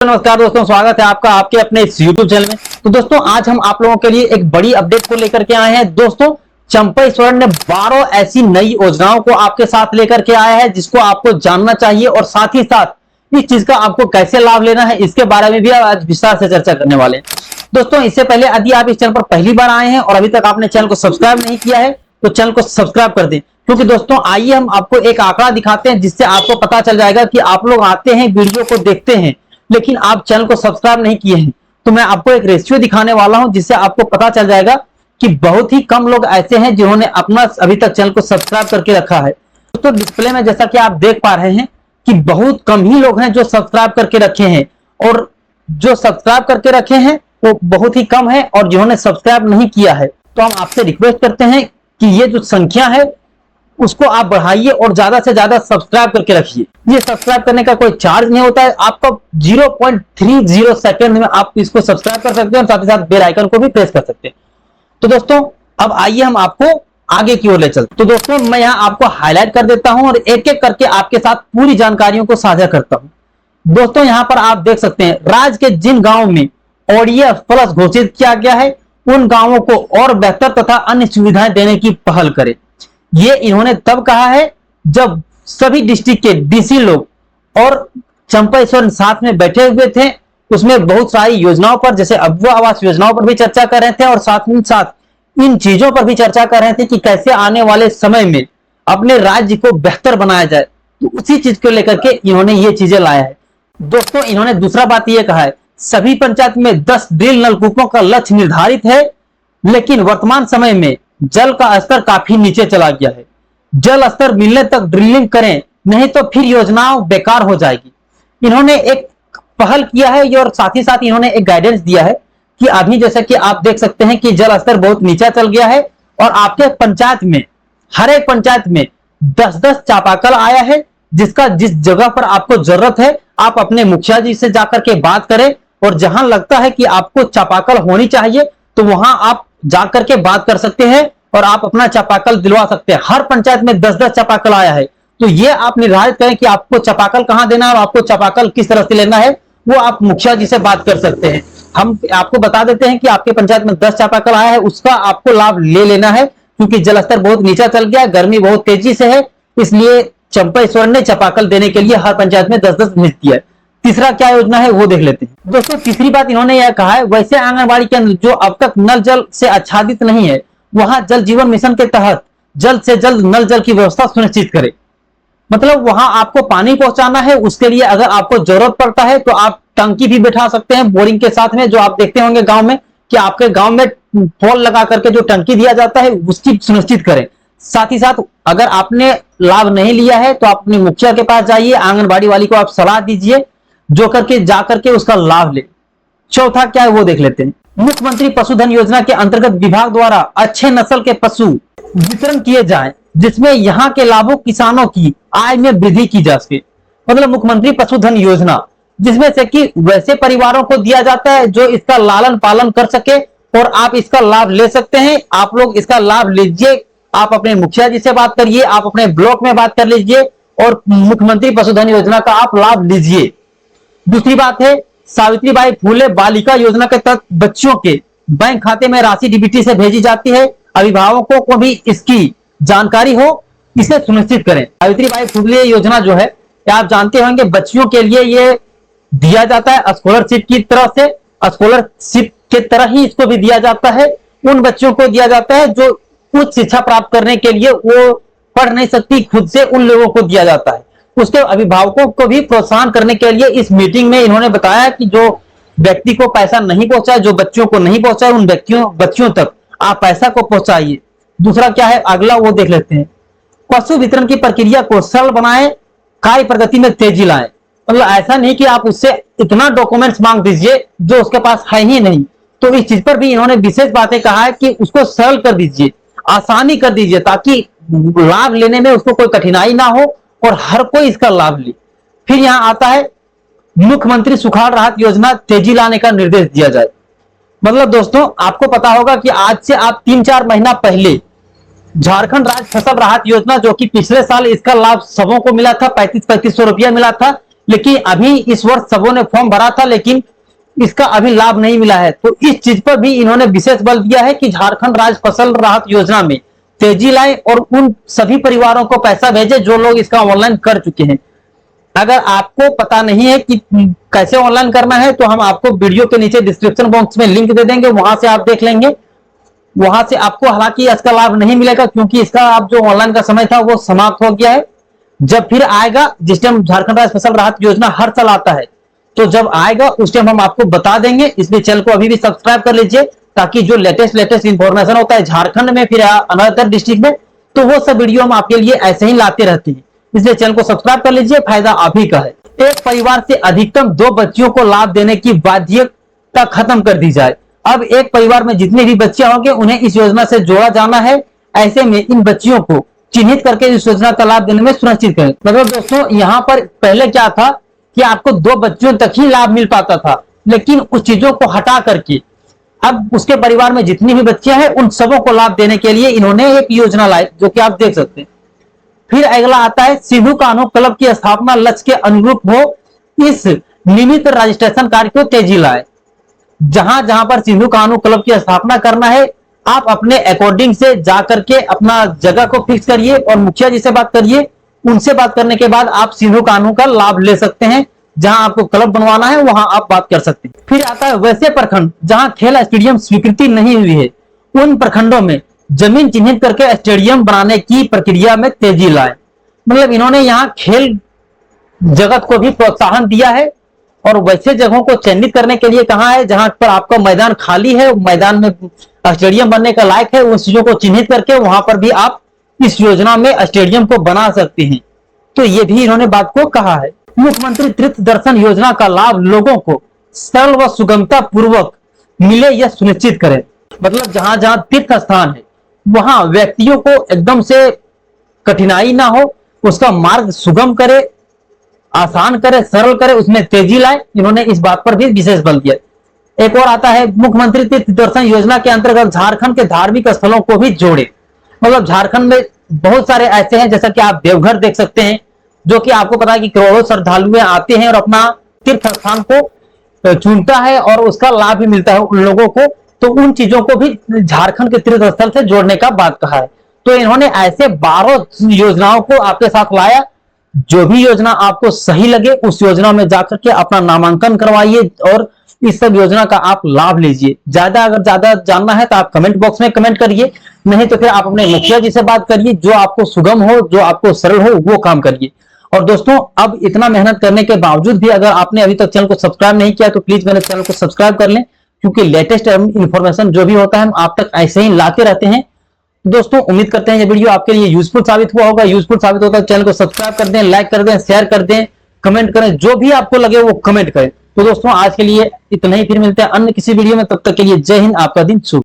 नमस्कार दोस्तों, स्वागत है आपका आपके अपने इस YouTube चैनल में। तो दोस्तों, आज हम आप लोगों के लिए एक बड़ी अपडेट को लेकर के आए हैं। दोस्तों, चंपा ईश्वरन ने 12 ऐसी नई योजनाओं को आपके साथ लेकर के आया है जिसको आपको जानना चाहिए और साथ ही साथ इस चीज का आपको कैसे लाभ लेना है इसके बारे में भी आज विस्तार से चर्चा करने वाले हैं। दोस्तों, इससे पहले यदि आप इस चैनल पर पहली बार आए हैं और अभी तक आपने चैनल को सब्सक्राइब नहीं किया है तो चैनल को सब्सक्राइब कर दें, क्योंकि दोस्तों आइए हम आपको एक आंकड़ा दिखाते हैं जिससे आपको पता चल जाएगा कि आप लोग आते हैं, वीडियो को देखते हैं, लेकिन आप चैनल को सब्सक्राइब नहीं किए हैं। तो मैं आपको एक रेशियो दिखाने वाला हूं जिससे आपको पता चल जाएगा कि बहुत ही कम लोग ऐसे हैं जिन्होंने अपना अभी तक चैनल को सब्सक्राइब करके रखा है। तो डिस्प्ले में जैसा कि आप देख पा रहे हैं कि बहुत कम ही लोग हैं जो सब्सक्राइब करके रखे हैं, और जो सब्सक्राइब करके रखे हैं वो बहुत ही कम है, और जिन्होंने सब्सक्राइब नहीं किया है तो हम आपसे रिक्वेस्ट करते हैं कि ये जो संख्या है उसको आप बढ़ाइए और ज्यादा से ज्यादा सब्सक्राइब करके रखिए। ये सब्सक्राइब करने का कोई चार्ज नहीं होता है, आपका 0.30 सेकंड में आप इसको सब्सक्राइब कर सकते हैं और साथ ही साथ बेल आइकन को भी प्रेस कर सकते हैं। तो दोस्तों, अब आइए हम आपको आगे की ओर ले चलते हैं। तो दोस्तों, मैं यहाँ आपको हाईलाइट कर देता हूं और एक एक करके आपके साथ पूरी जानकारियों को साझा करता हूं। दोस्तों, यहाँ पर आप देख सकते हैं राज्य के जिन गाँव में ओडीएफ प्लस घोषित किया गया है उन गांवों को और बेहतर तथा अन्य सुविधाएं देने की पहल करें। ये इन्होंने तब कहा है जब सभी डिस्ट्रिक्ट के डीसी लोग और चंपा ईश्वरन साथ में बैठे हुए थे। उसमें बहुत सारी योजनाओं पर, जैसे अबुआ आवास योजनाओं पर भी चर्चा कर रहे थे और साथ ही साथ इन चीजों पर भी चर्चा कर रहे थे कि कैसे आने वाले समय में अपने राज्य को बेहतर बनाया जाए। तो उसी चीज को लेकर के इन्होंने ये चीजें लाया है। दोस्तों, इन्होंने दूसरा बात यह कहा है सभी पंचायत में 10 ड्रिल नलकूपों का लक्ष्य निर्धारित है, लेकिन वर्तमान समय में जल का स्तर काफी नीचे चला गया है। जल स्तर मिलने तक ड्रिलिंग करें, नहीं तो फिर योजनाओं बेकार हो जाएगी। इन्होंने एक पहल किया है और साथ ही साथ इन्होंने एक गाइडेंस दिया है कि अभी जैसा कि आप देख सकते हैं कि जल स्तर बहुत नीचे चल गया है और आपके पंचायत में, हर एक पंचायत में 10-10 चापाकल आया है, जिसका जिस जगह पर आपको जरूरत है आप अपने मुखिया जी से जाकर के बात करें, और जहां लगता है कि आपको चापाकल होनी चाहिए तो वहां आप जाकर के बात कर सकते हैं और आप अपना चापाकल दिलवा सकते हैं। हर पंचायत में 10-10 चापाकल आया है, तो ये आप निर्धारित करें कि आपको चापाकल कहां देना है और आपको चापाकल किस तरह से लेना है, वो आप मुखिया जी से बात कर सकते हैं। हम आपको बता देते हैं कि आपके पंचायत में 10 चापाकल आया है, उसका आपको लाभ ले लेना है, क्योंकि जलस्तर बहुत नीचा चल गया, गर्मी बहुत तेजी से है, इसलिए चंपा ईश्वरन ने चापाकल देने के लिए हर पंचायत में 10-10 भेज दिया है। तीसरा क्या योजना है वो देख लेते हैं। दोस्तों, तीसरी बात इन्होंने यह कहा है वैसे आंगनबाड़ी केंद्र जो अब तक नल जल से आच्छादित नहीं है, वहां जल जीवन मिशन के तहत जल्द से जल्द नल जल की व्यवस्था सुनिश्चित करें। मतलब वहां आपको पानी पहुंचाना है, उसके लिए अगर आपको जरूरत पड़ता है तो आप टंकी भी बैठा सकते हैं बोरिंग के साथ में, जो आप देखते होंगे गांव में कि आपके गांव में पोल लगा करके जो टंकी दिया जाता है उसकी सुनिश्चित करें। साथ ही साथ अगर आपने लाभ नहीं लिया है तो अपने मुखिया के पास जाइए, आंगनबाड़ी वाली को आप सलाह दीजिए जो करके जाकर के उसका लाभ ले। चौथा क्या है वो देख लेते हैं। मुख्यमंत्री पशुधन योजना के अंतर्गत विभाग द्वारा अच्छे नस्ल के पशु वितरण किए जाएं, जिसमें यहाँ के लाभुक किसानों की आय में वृद्धि की जा सके। मतलब मुख्यमंत्री पशुधन योजना, जिसमें से कि वैसे परिवारों को दिया जाता है जो इसका लालन पालन कर सके और आप इसका लाभ ले सकते हैं। आप लोग इसका लाभ लीजिए, आप अपने मुखिया जी से बात करिए, आप अपने ब्लॉक में बात कर लीजिए और मुख्यमंत्री पशुधन योजना का आप लाभ लीजिए। दूसरी बात है सावित्रीबाई फूले बालिका योजना के तहत बच्चों के बैंक खाते में राशि डीबीटी से भेजी जाती है। अभिभावकों को भी इसकी जानकारी हो, इसे सुनिश्चित करें। सावित्रीबाई फूले योजना जो है आप जानते होंगे बच्चियों के लिए ये दिया जाता है स्कॉलरशिप की तरह से, स्कॉलरशिप के तरह ही इसको भी दिया जाता है। उन बच्चों को दिया जाता है जो उच्च शिक्षा प्राप्त करने के लिए वो पढ़ नहीं सकती, खुद से उन लोगों को दिया जाता है। उसके अभिभावकों को भी प्रोत्साहन करने के लिए इस मीटिंग में इन्होंने बताया कि जो व्यक्ति को पैसा नहीं पहुंचा है, जो बच्चों को नहीं पहुंचा है, उन बच्चियों तक आप पैसा को पहुंचाइए। दूसरा क्या है अगला वो देख लेते हैं। पशु वितरण की प्रक्रिया को सरल बनाएं, कार्य प्रगति में तेजी लाएं। मतलब ऐसा नहीं कि आप उससे इतना डॉक्यूमेंट्स मांग दीजिए जो उसके पास है ही नहीं। तो इस चीज पर भी इन्होंने विशेष बातें कहा है कि उसको सरल कर दीजिए, आसानी कर दीजिए, ताकि लाभ लेने में उसको कोई कठिनाई ना हो और हर कोई इसका लाभ ले। फिर यहां आता है मुख्यमंत्री सुखाड़ राहत योजना तेजी लाने का निर्देश दिया जाए। मतलब दोस्तों, आपको पता होगा कि आज से आप 3-4 महीना पहले झारखंड राज्य फसल राहत योजना, जो कि पिछले साल इसका लाभ सबों को मिला था, 3500 रुपया मिला था, लेकिन अभी इस वर्ष सबों ने फॉर्म भरा था, लेकिन इसका अभी लाभ नहीं मिला है। तो इस चीज पर भी इन्होंने विशेष बल दिया है कि झारखंड राज्य फसल राहत योजना में तेजी लाए और उन सभी परिवारों को पैसा भेजे जो लोग इसका ऑनलाइन कर चुके हैं। अगर आपको पता नहीं है कि कैसे ऑनलाइन करना है, तो हम आपको वीडियो के नीचे डिस्क्रिप्शन बॉक्स में लिंक दे देंगे, वहां से आप देख लेंगे। वहां से आपको हालांकि इसका लाभ नहीं मिलेगा, क्योंकि इसका आप जो ऑनलाइन का समय था वो समाप्त हो गया है। जब फिर आएगा, जिस टाइम झारखंड राज्य फसल राहत योजना हर साल आता है, तो जब आएगा उस टाइम हम आपको बता देंगे। इसलिए चैनल को अभी भी सब्सक्राइब कर लीजिए, ताकि जो लेटेस्ट इंफॉर्मेशन होता है झारखंड में फिर अनदर डिस्ट्रिक्ट में, तो वो सब वीडियो हम आपके लिए ऐसे ही लाते रहते हैं। इसलिए चैनल को सब्सक्राइब कर लीजिए, फायदा आप ही का है। एक परिवार से अधिकतम 2 बच्चियों को लाभ देने की बाध्यता खत्म कर दी जाए। अब एक परिवार में जितने भी बच्चे होंगे उन्हें इस योजना से जोड़ा जाना है। ऐसे में इन बच्चियों को चिन्हित करके इस योजना का लाभ देने में सुनिश्चित करें। मतलब दोस्तों, यहाँ पर पहले क्या था कि आपको 2 बच्चों तक ही लाभ मिल पाता था, लेकिन उस चीजों को हटा करके अब उसके परिवार में जितनी भी बच्चियां हैं उन सबों को लाभ देने के लिए इन्होंने एक योजना लाई, जो कि आप देख सकते हैं। फिर अगला आता है सिंधु कान्हू क्लब की स्थापना लक्ष्य के अनुरूप हो, इस नियमित रजिस्ट्रेशन कार्य को तेजी लाए। जहां जहां पर सिंधु कान्हू क्लब की स्थापना करना है, आप अपने अकॉर्डिंग से जाकर के अपना जगह को फिक्स करिए और मुखिया जी से बात करिए। उनसे बात करने के बाद आप सिंधु कान्हू का लाभ ले सकते हैं। जहां आपको क्लब बनवाना है वहां आप बात कर सकते हैं। फिर आता है वैसे प्रखंड जहां खेल स्टेडियम स्वीकृति नहीं हुई है, उन प्रखंडों में जमीन चिन्हित करके स्टेडियम बनाने की प्रक्रिया में तेजी लाए। मतलब इन्होंने यहाँ खेल जगत को भी प्रोत्साहन दिया है और वैसे जगहों को चिन्हित करने के लिए कहा है जहां पर आपका मैदान खाली है, मैदान में स्टेडियम बनने का लायक है, उन चीजों को चिन्हित करके वहां पर भी आप इस योजना में स्टेडियम को बना सकते हैं। तो ये भी इन्होंने बात को कहा है। मुख्यमंत्री तीर्थ दर्शन योजना का लाभ लोगों को सरल व सुगमता पूर्वक मिले, यह सुनिश्चित करें। मतलब जहां जहां तीर्थ स्थान है वहां व्यक्तियों को एकदम से कठिनाई ना हो, उसका मार्ग सुगम करे, आसान करे, सरल करे, उसमें तेजी लाए। इन्होंने इस बात पर भी विशेष बल दिया। एक और आता है मुख्यमंत्री तीर्थ दर्शन योजना के अंतर्गत झारखंड के धार्मिक स्थलों को भी जोड़े। मतलब झारखंड में बहुत सारे ऐसे हैं, जैसा कि आप देवघर देख सकते हैं, जो कि आपको पता है कि करोड़ों श्रद्धालु आते हैं और अपना तीर्थ स्थान को चुनता है और उसका लाभ भी मिलता है उन लोगों को। तो उन चीजों को भी झारखंड के तीर्थ स्थल से जोड़ने का बात कहा है। तो इन्होंने ऐसे 12 योजनाओं को आपके साथ लाया। जो भी योजना आपको सही लगे उस योजना में जाकर के अपना नामांकन करवाइए और इस सब योजना का आप लाभ लीजिए। अगर ज्यादा जानना है तो आप कमेंट बॉक्स में कमेंट करिए, नहीं तो फिर आप अपने मुखिया जी से बात करिए। जो आपको सुगम हो, जो आपको सरल हो, वो काम करिए। और दोस्तों, अब इतना मेहनत करने के बावजूद भी अगर आपने अभी तक चैनल को सब्सक्राइब नहीं किया तो प्लीज मेरे चैनल को सब्सक्राइब कर लें, क्योंकि लेटेस्ट इंफॉर्मेशन जो भी होता है हम आप तक ऐसे ही लाते रहते हैं। दोस्तों, उम्मीद करते हैं ये वीडियो आपके लिए यूजफुल साबित हुआ होगा। यूजफुल साबित होता है चैनल को सब्सक्राइब कर दें, लाइक कर दें, शेयर कर दें, कमेंट करें, जो भी आपको लगे वो कमेंट करें। तो दोस्तों, आज के लिए इतना ही, फिर मिलते हैं अन्य किसी वीडियो में। तब तक के लिए जय हिंद, आपका दिन शुभ।